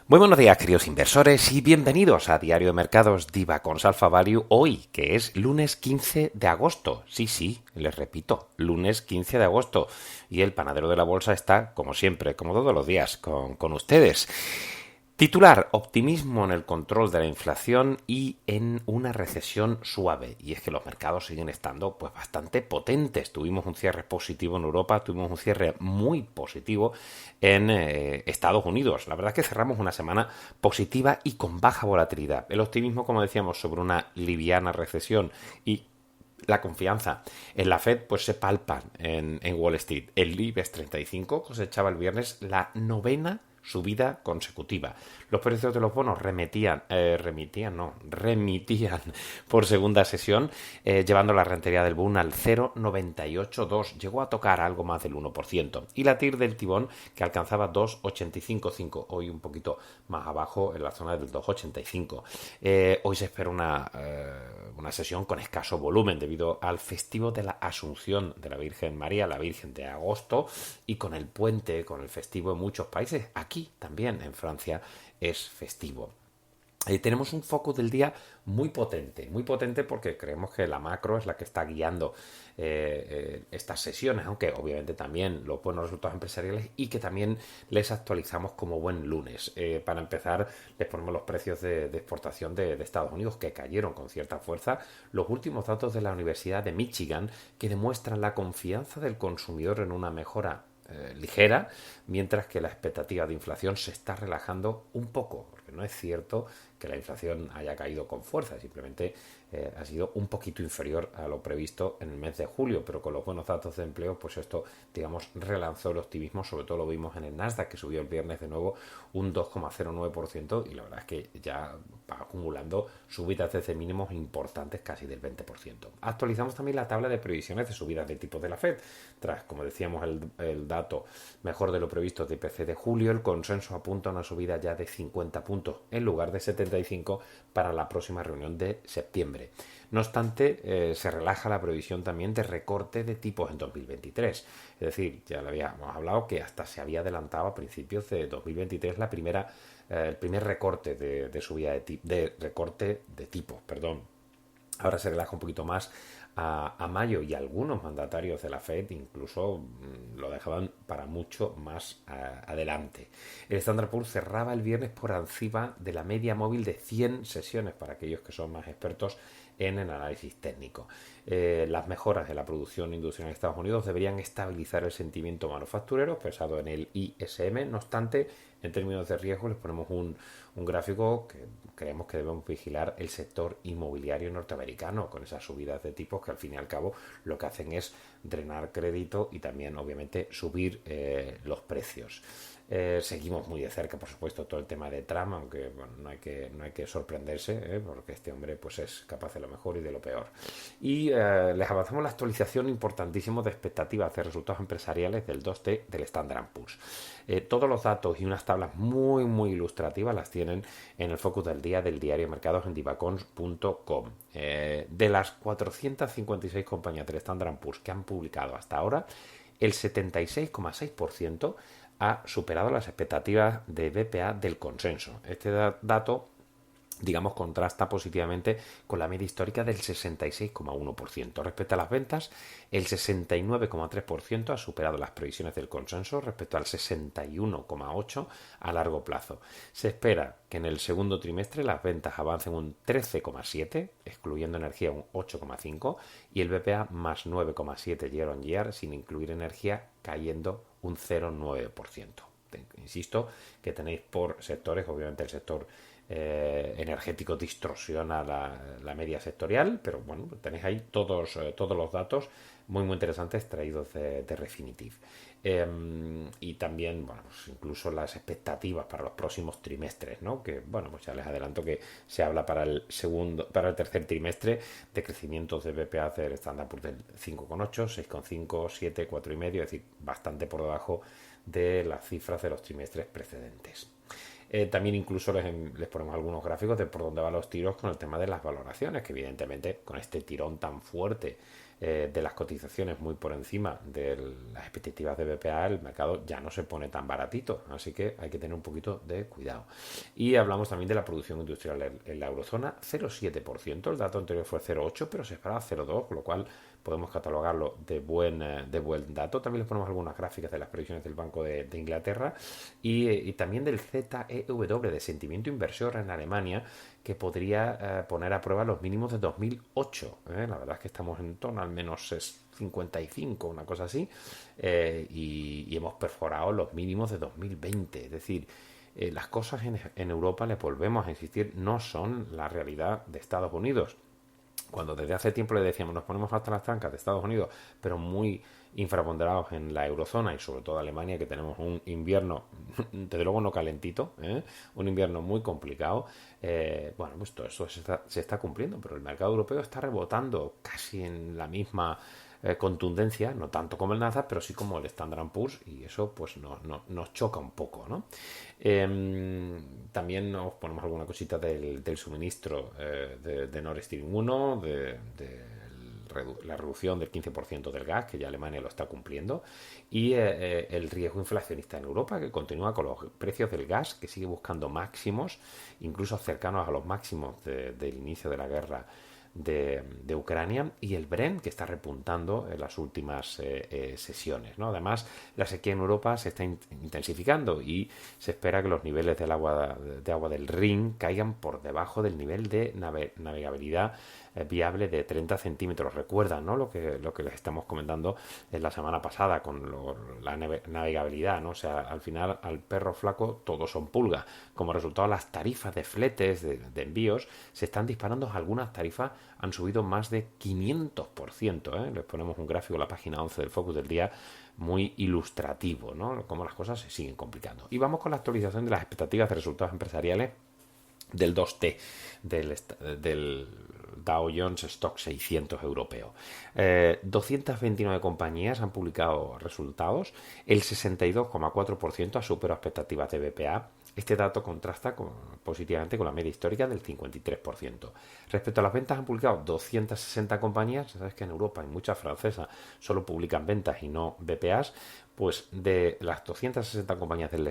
Muy buenos días, queridos inversores, y bienvenidos a Diario de Mercados Divacons Alpha Value hoy, que es lunes 15 de agosto. Sí, les repito, lunes 15 de agosto. Y el panadero de la bolsa está, como siempre, como todos los días, con ustedes. Titular: optimismo en el control de la inflación y en una recesión suave. Y es que los mercados siguen estando pues bastante potentes. Tuvimos un cierre positivo en Europa, tuvimos un cierre muy positivo en Estados Unidos. La verdad es que cerramos una semana positiva y con baja volatilidad. El optimismo, como decíamos, sobre una liviana recesión y la confianza en la Fed pues se palpan en Wall Street. El IBEX 35 cosechaba el viernes la novena subida consecutiva. Los precios de los bonos remitían por segunda sesión, llevando la rentabilidad del Bund al 0,982. Llegó a tocar algo más del 1%. Y la TIR del Tibón, que alcanzaba 2,855, hoy un poquito más abajo en la zona del 2,85. Hoy se espera una sesión con escaso volumen debido al festivo de la Asunción de la Virgen María, la Virgen de Agosto, y con el puente, con el festivo en muchos países. Aquí también en Francia es festivo. Tenemos un foco del día muy potente porque creemos que la macro es la que está guiando estas sesiones, aunque obviamente también los buenos resultados empresariales, y que también les actualizamos como buen lunes. Para empezar, les ponemos los precios de exportación de Estados Unidos, que cayeron con cierta fuerza. Los últimos datos de la Universidad de Michigan, que demuestran la confianza del consumidor en una mejora ligera, mientras que la expectativa de inflación se está relajando un poco, porque no es cierto que la inflación haya caído con fuerza, simplemente ha sido un poquito inferior a lo previsto en el mes de julio, pero con los buenos datos de empleo, pues esto, digamos, relanzó el optimismo. Sobre todo lo vimos en el Nasdaq, que subió el viernes de nuevo un 2,09%, y la verdad es que ya va acumulando subidas desde mínimos importantes, casi del 20%. Actualizamos también la tabla de previsiones de subidas de tipos de la Fed. Tras, como decíamos, el dato mejor de lo previsto de IPC de julio, el consenso apunta a una subida ya de 50 puntos en lugar de 75 para la próxima reunión de septiembre. No obstante, se relaja la previsión también de recorte de tipos en 2023. Es decir, ya lo habíamos hablado que hasta se había adelantado a principios de 2023 el primer recorte de subida de recorte de tipos, perdón. Ahora se relaja un poquito más a mayo, y algunos mandatarios de la Fed incluso lo dejaban para mucho más adelante. El Standard Poor's cerraba el viernes por encima de la media móvil de 100 sesiones, para aquellos que son más expertos en el análisis técnico. Las mejoras de la producción industrial en Estados Unidos deberían estabilizar el sentimiento manufacturero, expresado en el ISM. No obstante, en términos de riesgo, les ponemos un gráfico que creemos que debemos vigilar el sector inmobiliario norteamericano, con esas subidas de tipos que al fin y al cabo lo que hacen es drenar crédito y también obviamente subir los precios. Seguimos muy de cerca, por supuesto, todo el tema de Trump, aunque bueno, no hay que sorprenderse, porque este hombre pues es capaz de lo mejor y de lo peor. Y les avanzamos la actualización importantísima de expectativas de resultados empresariales del 2T del Standard Poor's. Todos los datos y unas tablas muy ilustrativas las tienen en el focus del día del diario de mercados en divacons.com. De las 456 compañías del Standard Poor's que han publicado hasta ahora, el 76,6% ha superado las expectativas de BPA del consenso. Este dato, digamos, contrasta positivamente con la media histórica del 66,1%. Respecto a las ventas, el 69,3% ha superado las previsiones del consenso respecto al 61,8% a largo plazo. Se espera que en el segundo trimestre las ventas avancen un 13,7%, excluyendo energía un 8,5%, y el BPA más 9,7% year on year, sin incluir energía, cayendo un 0,9%. Insisto que tenéis por sectores, obviamente el sector energético distorsiona la media sectorial, pero bueno, tenéis ahí todos los datos muy interesantes traídos de Refinitiv. Y también, bueno, pues incluso las expectativas para los próximos trimestres, ¿no? Que, bueno, pues ya les adelanto que se habla para el tercer trimestre de crecimientos de BPA del Standard Poor's del 5,8, 6,5, 7, 4,5, es decir, bastante por debajo de las cifras de los trimestres precedentes. También incluso les ponemos algunos gráficos de por dónde van los tiros con el tema de las valoraciones, que evidentemente con este tirón tan fuerte de las cotizaciones muy por encima de las expectativas de BPA, el mercado ya no se pone tan baratito, así que hay que tener un poquito de cuidado. Y hablamos también de la producción industrial en la eurozona, 0,7%, el dato anterior fue 0,8%, pero se esperaba 0,2%, con lo cual podemos catalogarlo de buen dato. También les ponemos algunas gráficas de las previsiones del Banco de Inglaterra y también del ZEW, de sentimiento inversor en Alemania, que podría poner a prueba los mínimos de 2008. La verdad es que estamos en torno al menos 55, una cosa así, y hemos perforado los mínimos de 2020. Es decir, las cosas en Europa, le volvemos a insistir, no son la realidad de Estados Unidos. Cuando desde hace tiempo le decíamos nos ponemos hasta las trancas de Estados Unidos, pero muy infraponderados en la eurozona y sobre todo Alemania, que tenemos un invierno, desde luego no calentito, un invierno muy complicado. Bueno, pues todo eso se está cumpliendo, pero el mercado europeo está rebotando casi en la misma contundencia, no tanto como el Nasdaq, pero sí como el Standard & Poor's, y eso pues nos choca un poco, ¿no? También nos ponemos alguna cosita del suministro de Nord Stream 1, la reducción del 15% del gas, que ya Alemania lo está cumpliendo, y el riesgo inflacionista en Europa, que continúa con los precios del gas, que sigue buscando máximos, incluso cercanos a los máximos del inicio de la guerra de Ucrania, y el Brent, que está repuntando en las últimas sesiones, ¿no? Además, la sequía en Europa se está intensificando y se espera que los niveles del agua del Rin caigan por debajo del nivel de navegabilidad viable de 30 centímetros. Recuerdan, ¿no? Lo que les estamos comentando en la semana pasada con la navegabilidad, ¿no? O sea, al final, al perro flaco todos son pulgas. Como resultado, las tarifas de fletes, de envíos, se están disparando. Algunas tarifas han subido más de 500%, ¿eh? Les ponemos un gráfico en la página 11 del Focus del día muy ilustrativo, ¿no? Cómo las cosas se siguen complicando. Y vamos con la actualización de las expectativas de resultados empresariales del 2T, del Dow Jones Stock 600 europeo. 229 compañías han publicado resultados, el 62,4% ha superado expectativas de BPA. Este dato contrasta positivamente con la media histórica del 53%. Respecto a las ventas, han publicado 260 compañías. Sabes que en Europa hay muchas francesas, solo publican ventas y no BPAs. Pues de las 260 compañías del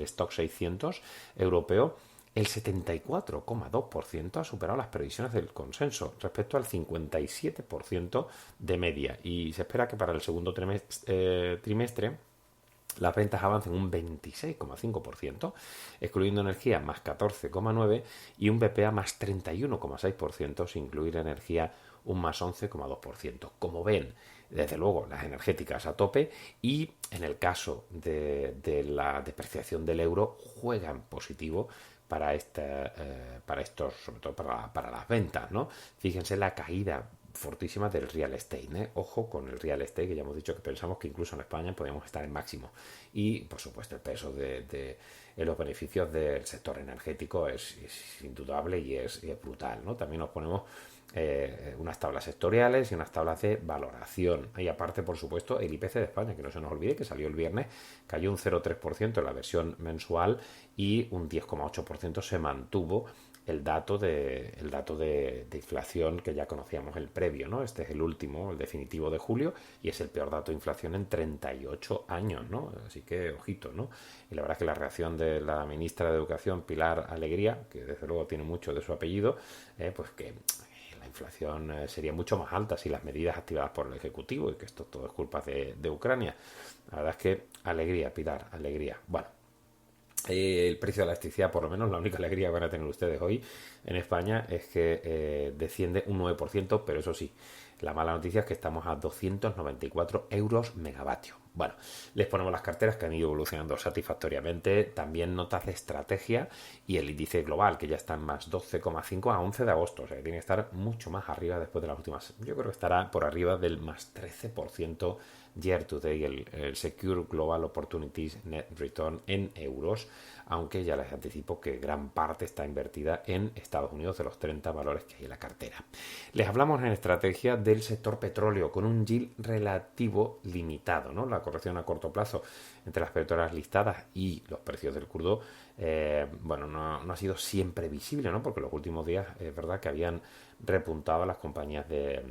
Stock 600 europeo, el 74,2% ha superado las previsiones del consenso respecto al 57% de media, y se espera que para el segundo trimestre las ventas avancen un 26,5%, excluyendo energía más 14,9% y un BPA más 31,6%, sin incluir energía un más 11,2%. Como ven, desde luego las energéticas a tope, y en el caso de la depreciación del euro juega en positivo para estos, sobre todo para las ventas, ¿no? Fíjense la caída fortísima del real estate, ¿eh? Ojo con el real estate, que ya hemos dicho que pensamos que incluso en España podríamos estar en máximo. Y por supuesto el peso de los beneficios del sector energético es indudable y es brutal, ¿no? También nos ponemos unas tablas sectoriales y unas tablas de valoración. Y aparte, por supuesto, el IPC de España, que no se nos olvide, que salió el viernes, cayó un 0,3% en la versión mensual y un 10,8% se mantuvo el dato de inflación que ya conocíamos el previo, ¿no? Este es el último, el definitivo de julio, y es el peor dato de inflación en 38 años, ¿no? Así que ojito, ¿no? Y la verdad es que la reacción de la ministra de Educación, Pilar Alegría, que desde luego tiene mucho de su apellido, pues que la inflación sería mucho más alta si las medidas activadas por el Ejecutivo, y que esto todo es culpa de Ucrania. La verdad es que alegría, Pilar, alegría. Bueno, el precio de la electricidad, por lo menos la única alegría que van a tener ustedes hoy en España es que desciende un 9%, pero eso sí, la mala noticia es que estamos a 294 euros megavatio. Bueno, les ponemos las carteras que han ido evolucionando satisfactoriamente, también notas de estrategia y el índice global, que ya está en más 12,5 a 11 de agosto, o sea que tiene que estar mucho más arriba después de las últimas. Yo creo que estará por arriba del más 13% year to day, el Secure Global Opportunities Net Return en euros, aunque ya les anticipo que gran parte está invertida en Estados Unidos de los 30 valores que hay en la cartera. Les hablamos en estrategia del sector petróleo con un yield relativo limitado, ¿no? La corrección a corto plazo entre las petroleras listadas y los precios del crudo, bueno, no ha sido siempre visible, ¿no? Porque los últimos días es verdad que habían repuntado las compañías de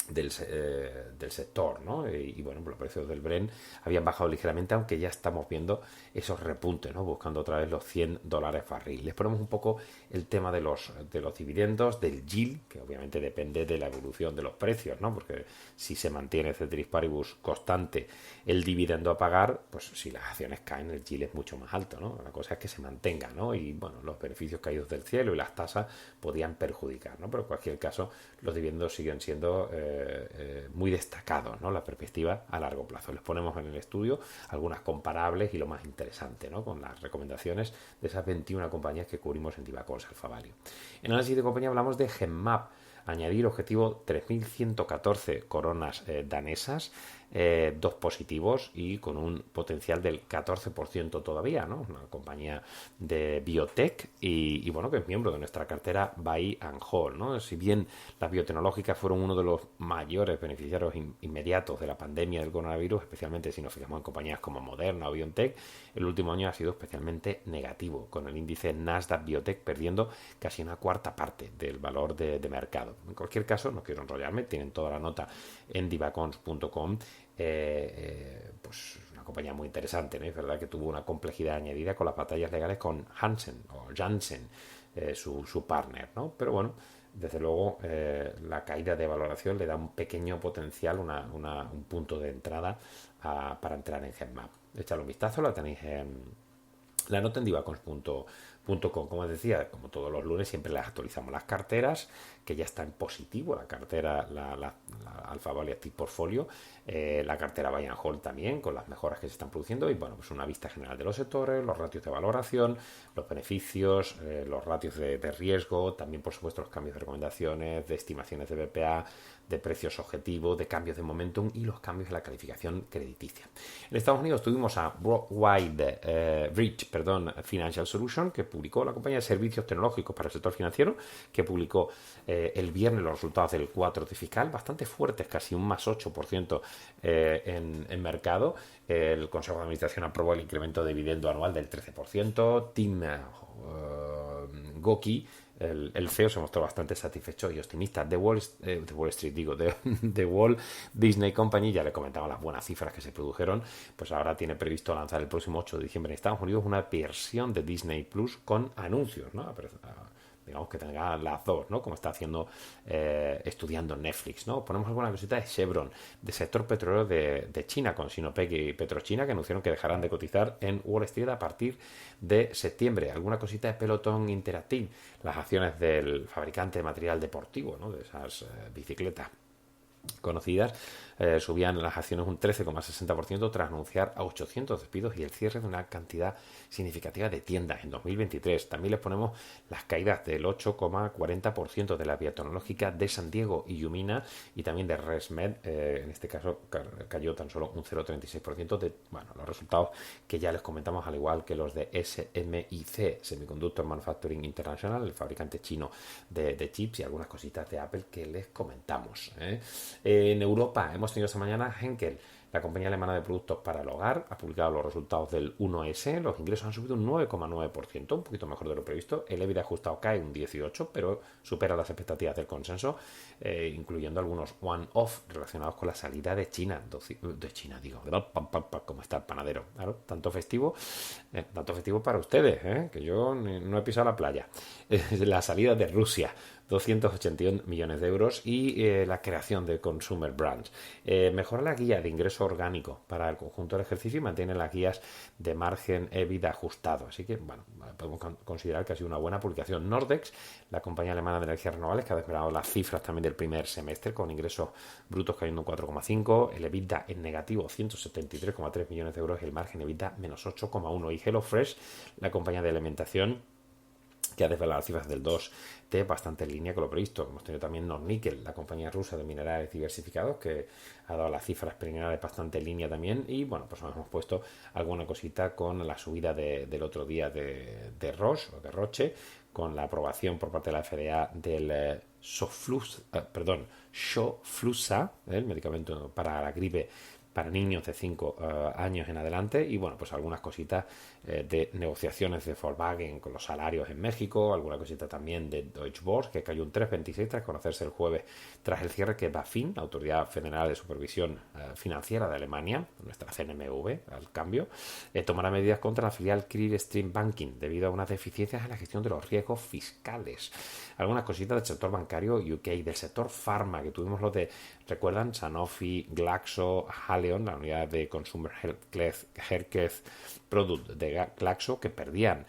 del sector, ¿no? Y bueno, pues los precios del Brent habían bajado ligeramente, aunque ya estamos viendo esos repuntes, ¿no? Buscando otra vez los $100 barril. Les ponemos un poco el tema de los dividendos, del yield, que obviamente depende de la evolución de los precios, ¿no? Porque si se mantiene ceteris paribus constante el dividendo a pagar, pues si las acciones caen, el yield es mucho más alto, ¿no? La cosa es que se mantenga, ¿no? Y bueno, los beneficios caídos del cielo y las tasas podían perjudicar, ¿no? Pero en cualquier caso, los dividendos siguen siendo muy destacados, ¿no? La perspectiva a largo plazo. Les ponemos en el estudio algunas comparables y lo más interesante, ¿no? Con las recomendaciones de esas 21 compañías que cubrimos en Divacons Alpha Value. En análisis de compañía hablamos de Genmab, añadir objetivo 3.114 coronas danesas, dos positivos y con un potencial del 14% todavía, ¿no? Una compañía de biotech y bueno, que es miembro de nuestra cartera Buy and Hold, ¿no? Si bien las biotecnológicas fueron uno de los mayores beneficiarios inmediatos de la pandemia del coronavirus, especialmente si nos fijamos en compañías como Moderna o BioNTech, el último año ha sido especialmente negativo, con el índice Nasdaq Biotech perdiendo casi una cuarta parte del valor de mercado. En cualquier caso, no quiero enrollarme, tienen toda la nota en divacons.com. Pues una compañía muy interesante, ¿no? Es verdad que tuvo una complejidad añadida con las batallas legales con Hansen o Janssen, su partner, ¿no? Pero bueno, desde luego la caída de valoración le da un pequeño potencial, un punto de entrada para entrar en Genmab. Echadle un vistazo, la tenéis en la nota en divacons.com. Como os decía, como todos los lunes, siempre les actualizamos las carteras, que ya está en positivo la cartera, la Alpha Value Active Portfolio, la cartera Buy and Hold también, con las mejoras que se están produciendo, y bueno, pues una vista general de los sectores, los ratios de valoración, los beneficios, los ratios de riesgo, también por supuesto los cambios de recomendaciones, de estimaciones de BPA, de precios objetivos, de cambios de momentum y los cambios en la calificación crediticia. En Estados Unidos tuvimos a Bridge Financial Solution, que publicó la compañía de servicios tecnológicos para el sector financiero, que publicó el viernes los resultados del Q4 fiscal, bastante fuertes, casi un más 8% en mercado. El Consejo de Administración aprobó el incremento de dividendo anual del 13%. Tim Goki, el CEO, se mostró bastante satisfecho y optimista. The Wall Disney Company, ya le comentaba las buenas cifras que se produjeron, pues ahora tiene previsto lanzar el próximo 8 de diciembre en Estados Unidos una versión de Disney Plus con anuncios, ¿no? Digamos que tenga las dos, ¿no? Como está haciendo, estudiando Netflix, ¿no? Ponemos alguna cosita de Chevron, de sector petrolero de China, con Sinopec y Petrochina, que anunciaron que dejarán de cotizar en Wall Street a partir de septiembre. Alguna cosita de Peloton Interactive, las acciones del fabricante de material deportivo, ¿no? De esas bicicletas conocidas, subían las acciones un 13,60% tras anunciar a 800 despidos y el cierre de una cantidad significativa de tiendas en 2023. También les ponemos las caídas del 8,40% de la biotecnológica de San Diego y Yumina, y también de ResMed, en este caso cayó tan solo un 0,36% de, bueno, los resultados que ya les comentamos, al igual que los de SMIC, Semiconductor Manufacturing International, el fabricante chino de chips, y algunas cositas de Apple que les comentamos. En Europa hemos tenido esta mañana Henkel, la compañía alemana de productos para el hogar, ha publicado los resultados del 1S. Los ingresos han subido un 9,9%, un poquito mejor de lo previsto. El EBITDA ajustado cae un 18%, pero supera las expectativas del consenso, incluyendo algunos one-off relacionados con la salida de China. Como está el panadero. Claro, tanto festivo para ustedes, que yo no he pisado la playa. La salida de Rusia, 281 millones de euros, y la creación de Consumer Brands. Mejora la guía de ingreso orgánico para el conjunto del ejercicio y mantiene las guías de margen EBITDA ajustado. Así que, bueno, podemos considerar que ha sido una buena publicación. Nordex, la compañía alemana de energías renovables, que ha desplegado las cifras también del primer semestre, con ingresos brutos cayendo un 4,5%, el EBITDA en negativo 173,3 millones de euros y el margen EBITDA menos 8,1%. Y HelloFresh, la compañía de alimentación, que ha desvelado las cifras del 2T bastante en línea con lo previsto. Hemos tenido también Nornickel, la compañía rusa de minerales diversificados, que ha dado las cifras preliminares bastante en línea también. Y bueno, pues hemos puesto alguna cosita con la subida del otro día de Roche, con la aprobación por parte de la FDA del Xofluza, el medicamento para la gripe para niños de 5 años en adelante. Y bueno, pues algunas cositas de negociaciones de Volkswagen con los salarios en México, alguna cosita también de Deutsche Börse, que cayó un 3,26 tras conocerse el jueves tras el cierre que BaFin, la Autoridad Federal de Supervisión Financiera de Alemania, nuestra CNMV al cambio, tomará medidas contra la filial Clearstream Banking debido a unas deficiencias en la gestión de los riesgos fiscales. Algunas cositas del sector bancario UK, del sector farma, que tuvimos los de, ¿recuerdan? Sanofi, Glaxo, Haleon, la unidad de Consumer Healthcare Product de Glaxo, que perdían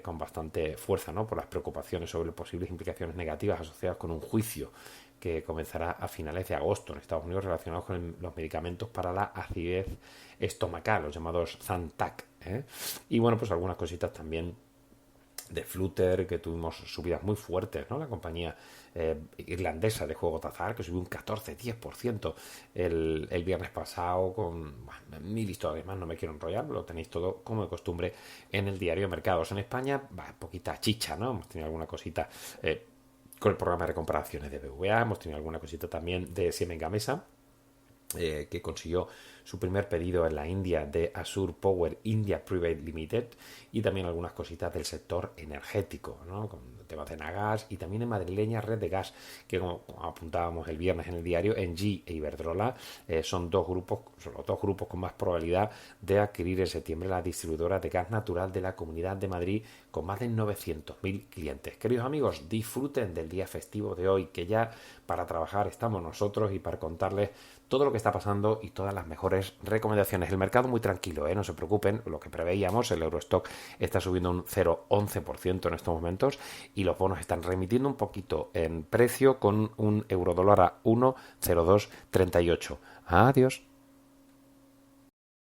con bastante fuerza, ¿no? Por las preocupaciones sobre posibles implicaciones negativas asociadas con un juicio que comenzará a finales de agosto en Estados Unidos relacionados con los medicamentos para la acidez estomacal, los llamados Zantac. Y bueno, pues algunas cositas también de Flutter, que tuvimos subidas muy fuertes, ¿no? La compañía irlandesa de juegos de azar, que subió un 14-10% el viernes pasado, con mil historias más, no me quiero enrollar, lo tenéis todo como de costumbre en el diario de mercados. En España, poquita chicha, ¿no? Hemos tenido alguna cosita con el programa de comparaciones de BVA, hemos tenido alguna cosita también de Siemens Gamesa, que consiguió su primer pedido en la India de Azure Power India Private Limited, y también algunas cositas del sector energético, ¿no? Con temas de Nagas, y también en madrileña Red de Gas, que como apuntábamos el viernes en el diario, Engie e Iberdrola son los dos grupos con más probabilidad de adquirir en septiembre la distribuidora de gas natural de la Comunidad de Madrid, con más de 900.000 clientes. Queridos amigos, disfruten del día festivo de hoy, que ya para trabajar estamos nosotros y para contarles todo lo que está pasando y todas las mejores recomendaciones. El mercado muy tranquilo, no se preocupen, lo que preveíamos, el Eurostock está subiendo un 0,11% en estos momentos, y los bonos están remitiendo un poquito en precio, con un eurodólar a 1,0238. Adiós.